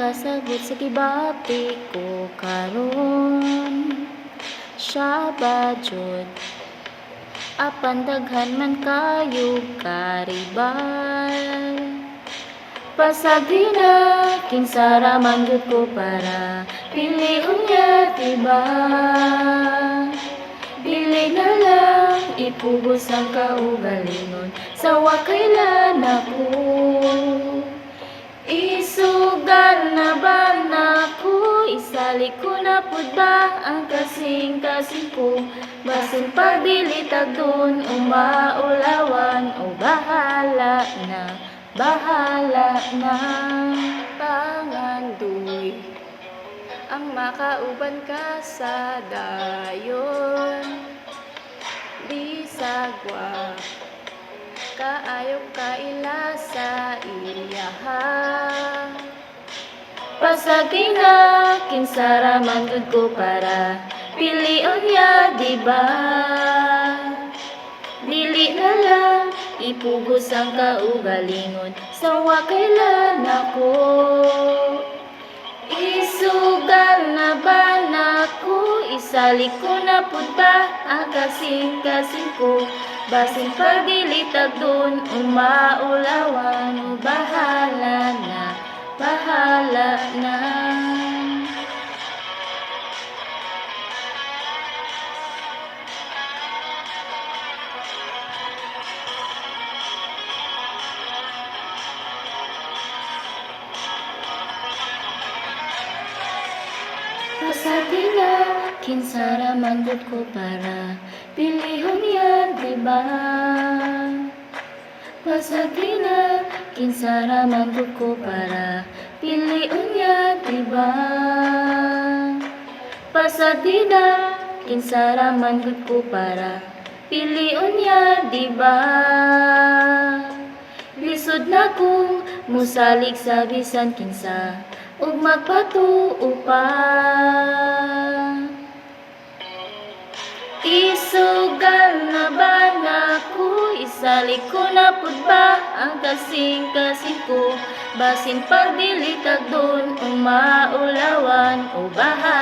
kasabot sa kibati ko karon. Siya ba jud apan daghan man kayo karibal. Pasagina kinsara man gyud ko para piliun niya diba. Dili na lang ipugos ang kaugalingon sa wakailan ako. Isugal na ba nako, isali ko na pud ba ang kasing-kasing ko. Basin pagdilitag dun umaulawan o bahala na, bahala na. Pangandoy ang makauban ka sa dayon. Di sagwa kaayo kaila sa iyaha. Pasagina kinsara man gud ko para pilion ya diba. Dili na lang ipugos ang kaugalingon sa wakailan ako. Isugal na ba nako, isali ko na pud ba ang kasing-kasing ko. Basin pagdilitag dun umaulawan o bahala na, bahala na. Pasagina kinsara man gud ko para pilihon yan diba. Pasagina kinsara man gud ko para pilion yan diba. Pasagina kinsara man gud ko para pilion yan diba. Lisod na kung musalig sa bisan kinsa ug magpatuo pa. Isugal na ba nako, isali ko na pud ba ang kasing-kasing ko. Basin pagdilitag dun umaulawan o bahala